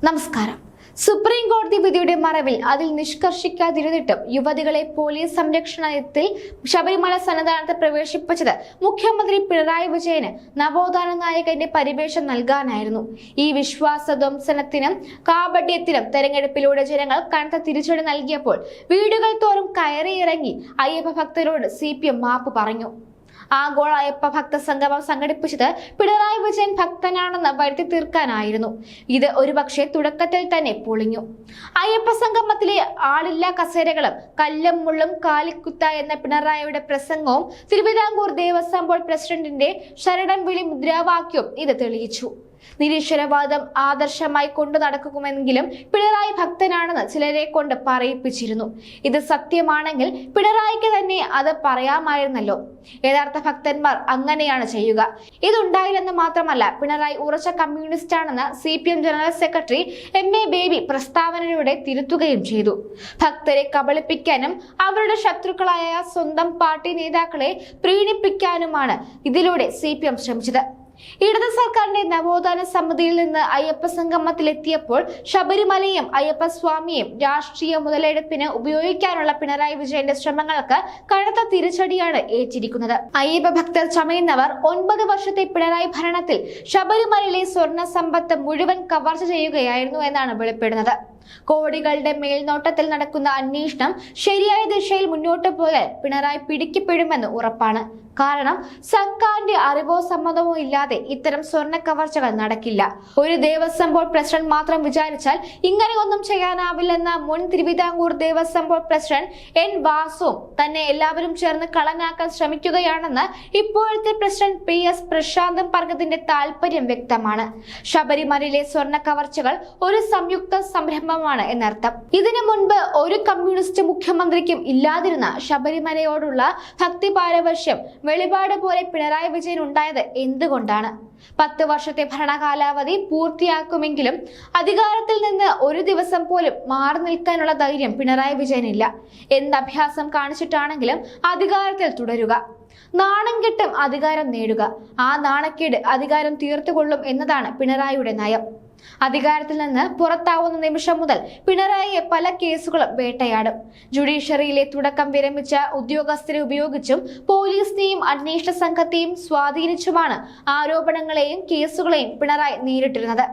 നമസ്കാരം. സുപ്രീം കോടതി വിധിയുടെ മറവിൽ അതിൽ നിഷ്കർഷിക്കാതിരുന്നിട്ടും യുവതികളെ പോലീസ് സംരക്ഷണത്തിൽ ശബരിമല സന്നിധാനത്ത് പ്രവേശിപ്പിച്ചത് മുഖ്യമന്ത്രി പിണറായി വിജയന് നവോത്ഥാന നായകന്റെ പരിവേഷം നൽകാനായിരുന്നു. ഈ വിശ്വാസധ്വംസനത്തിനും കാപട്യത്തിനും തെരഞ്ഞെടുപ്പിലൂടെ ജനങ്ങൾ കനത്ത തിരിച്ചടി നൽകിയപ്പോൾ വീടുകൾ തോറും കയറിയിറങ്ങി അയ്യപ്പ ഭക്തരോട് CPM മാപ്പ് പറഞ്ഞു. ആഗോള അയ്യപ്പ ഭക്ത സംഗമം സംഘടിപ്പിച്ചത് പിണറായി വിജയൻ ഭക്തനാണെന്ന് വരുത്തി തീർക്കാനായിരുന്നു. ഇത് ഒരുപക്ഷെ തുടക്കത്തിൽ തന്നെ പൊളിഞ്ഞു. അയ്യപ്പ സംഗമത്തിലെ ആളില്ലാ കസേരകളും കല്ലും മുള്ളും കാലിക്കുത്ത എന്ന പിണറായിയുടെ പ്രസംഗവും തിരുവിതാംകൂർ ദേവസ്വം ബോർഡ് പ്രസിഡന്റിന്റെ ശരണം വിളി മുദ്രാവാക്യവും ഇത് തെളിയിച്ചു. നിരീശ്വരവാദം ആദർശമായി കൊണ്ടു നടക്കുമെങ്കിലും പിണറായി ഭക്തനാണെന്ന് ചിലരെ കൊണ്ട് പറയിപ്പിച്ചിരുന്നു. ഇത് സത്യമാണെങ്കിൽ പിണറായിക്ക് തന്നെ അത് പറയാമായിരുന്നല്ലോ. യഥാർത്ഥ ഭക്തന്മാർ അങ്ങനെയാണ് ചെയ്യുക. ഇതുണ്ടായില്ലെന്ന് മാത്രമല്ല, പിണറായി ഉറച്ച കമ്മ്യൂണിസ്റ്റ് ആണെന്ന് CPM general secretary MA Baby പ്രസ്താവനയിലൂടെ തിരുത്തുകയും ചെയ്തു. ഭക്തരെ കബളിപ്പിക്കാനും അവരുടെ ശത്രുക്കളായ സ്വന്തം പാർട്ടി നേതാക്കളെ പ്രീണിപ്പിക്കാനുമാണ് ഇതിലൂടെ CPM ശ്രമിച്ചത്. ഇടത് സർക്കാരിന്റെ നവോത്ഥാന സമിതിയിൽ നിന്ന് അയ്യപ്പ സംഗമത്തിലെത്തിയപ്പോൾ ശബരിമലയും അയ്യപ്പ സ്വാമിയും രാഷ്ട്രീയ മുതലെടുപ്പിന് ഉപയോഗിക്കാനുള്ള പിണറായി വിജയന്റെ ശ്രമങ്ങൾക്ക് കനത്ത തിരിച്ചടിയാണ് ഏറ്റിരിക്കുന്നത്. അയ്യപ്പ ഭക്തർ ചമയുന്നവർ 9 വർഷത്തെ പിണറായി ഭരണത്തിൽ ശബരിമലയിലെ സ്വർണ്ണ സമ്പത്ത് മുഴുവൻ കവർച്ച ചെയ്യുകയായിരുന്നു എന്നാണ് വെളിപ്പെടുന്നത്. കോടികളുടെ മേൽനോട്ടത്തിൽ നടക്കുന്ന അന്വേഷണം ശരിയായ ദിശയിൽ മുന്നോട്ട് പോയാൽ പിണറായി പിടിക്കപ്പെടുമെന്ന് ഉറപ്പാണ്. കാരണം സർക്കാരിന്റെ അറിവോ സമ്മതമോ ഇല്ലാതെ ഇത്തരം സ്വർണ്ണ കവർച്ചകൾ നടക്കില്ല. ഒരു ദേവസ്വം ബോർഡ് പ്രസിഡന്റ് മാത്രം വിചാരിച്ചാൽ ഇങ്ങനെയൊന്നും ചെയ്യാനാവില്ലെന്ന മുൻ Thiruvithamkoor Devaswom board president N വാസുവും തന്നെ എല്ലാവരും ചേർന്ന് കളനാക്കാൻ ശ്രമിക്കുകയാണെന്ന് ഇപ്പോഴത്തെ പ്രസിഡന്റ് PS പ്രശാന്തും പറഞ്ഞതിന്റെ താല്പര്യം വ്യക്തമാണ്. ശബരിമലയിലെ സ്വർണ്ണ കവർച്ചകൾ ഒരു സംയുക്ത സംരംഭമാണ് എന്നർത്ഥം. ഇതിനു മുൻപ് ഒരു കമ്മ്യൂണിസ്റ്റ് മുഖ്യമന്ത്രിക്കും ഇല്ലാതിരുന്ന ശബരിമലയോടുള്ള ഭക്തി പാരവശ്യം വെളിപാട് പോലെ പിണറായി വിജയൻ ഉണ്ടായത് എന്തുകൊണ്ടാണ്? 10 വർഷത്തെ ഭരണകാലാവധി പൂർത്തിയാക്കുമെങ്കിലും അധികാരത്തിൽ നിന്ന് ഒരു ദിവസം പോലും മാറി നിൽക്കാനുള്ള ധൈര്യം പിണറായി വിജയനില്ല. എന്ത് അഭ്യാസം കാണിച്ചിട്ടാണെങ്കിലും അധികാരത്തിൽ തുടരുക. നാണം കെട്ടും അധികാരം നേടുക. ആ നാണക്കേട് അധികാരം തീർത്തുകൊള്ളും എന്നതാണ് പിണറായിയുടെ നയം. അധികാരത്തിൽ നിന്ന് പുറത്താവുന്ന നിമിഷം മുതൽ പിണറായിയെ പല കേസുകളും വേട്ടയാടും. ജുഡീഷ്യറിയിലെ തുടക്കം വിരമിച്ച ഉദ്യോഗസ്ഥരെ ഉപയോഗിച്ചും പോലീസിനെയും അന്വേഷണ സംഘത്തെയും സ്വാധീനിച്ചുമാണ് ആരോപണങ്ങളെയും കേസുകളെയും പിണറായി നേരിട്ടിരുന്നത്.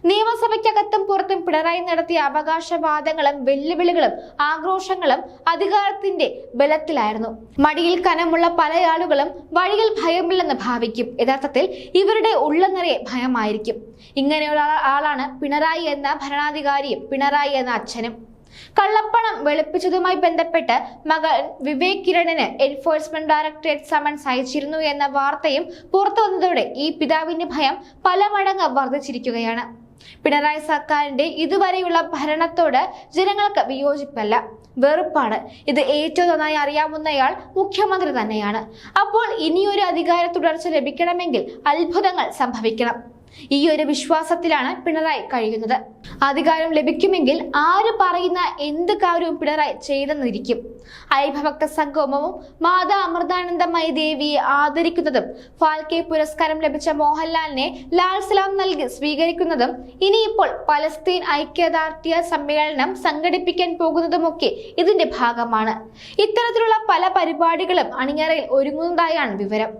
നിയമസഭയ്ക്കകത്തും പുറത്തും പിണറായി നടത്തിയ അവകാശവാദങ്ങളും വെല്ലുവിളികളും ആക്രോശങ്ങളും അധികാരത്തിന്റെ ബലത്തിലായിരുന്നു. മടിയിൽ കനമുള്ള പല ആളുകളും വഴിയിൽ ഭയമില്ലെന്ന് ഭാവിക്കും. യഥാർത്ഥത്തിൽ ഇവരുടെ ഉള്ള നിറയെ ഭയമായിരിക്കും. ഇങ്ങനെയുള്ള ആളാണ് പിണറായി എന്ന ഭരണാധികാരിയും പിണറായി എന്ന അച്ഛനും. കള്ളപ്പണം വെളുപ്പിച്ചതുമായി ബന്ധപ്പെട്ട് മകൻ വിവേക് കിരണിന് എൻഫോഴ്സ്മെന്റ് ഡയറക്ടറേറ്റ് സമൻസ് അയച്ചിരുന്നു എന്ന വാർത്തയും പുറത്തു വന്നതോടെ ഈ പിതാവിന്റെ ഭയം പല മടങ്ങ് വർദ്ധിച്ചിരിക്കുകയാണ്. പിണറായി സർക്കാരിന്റെ ഇതുവരെയുള്ള ഭരണത്തോട് ജനങ്ങൾക്ക് വിയോജിപ്പല്ല, വെറുപ്പാണ്. ഇത് ഏറ്റവും നന്നായി അറിയാവുന്നയാൾ മുഖ്യമന്ത്രി തന്നെയാണ്. അപ്പോൾ ഇനിയൊരു അധികാര തുടർച്ച ലഭിക്കണമെങ്കിൽ അത്ഭുതങ്ങൾ സംഭവിക്കണം. ഈ ഒരു വിശ്വാസത്തിലാണ് പിണറായി കഴിയുന്നത്. അധികാരം ലഭിക്കുമെങ്കിൽ ആര് പറയുന്ന എന്ത് കാര്യവും പിണറായി ചെയ്തെന്നിരിക്കും. അയ്യപ്പഭക്ത സംഗമവും മാതാ അമൃതാനന്ദമയി ദേവിയെ ആദരിക്കുന്നതും ഫാൽക്കെ പുരസ്കാരം ലഭിച്ച മോഹൻലാലിനെ ലാൽ സലാം നൽകി സ്വീകരിക്കുന്നതും ഇനിയിപ്പോൾ പലസ്തീൻ ഐക്യദാർഢ്യ സമ്മേളനം സംഘടിപ്പിക്കാൻ പോകുന്നതുമൊക്കെ ഇതിന്റെ ഭാഗമാണ്. ഇത്തരത്തിലുള്ള പല പരിപാടികളും അണിയറയിൽ ഒരുങ്ങുന്നതായാണ് വിവരം.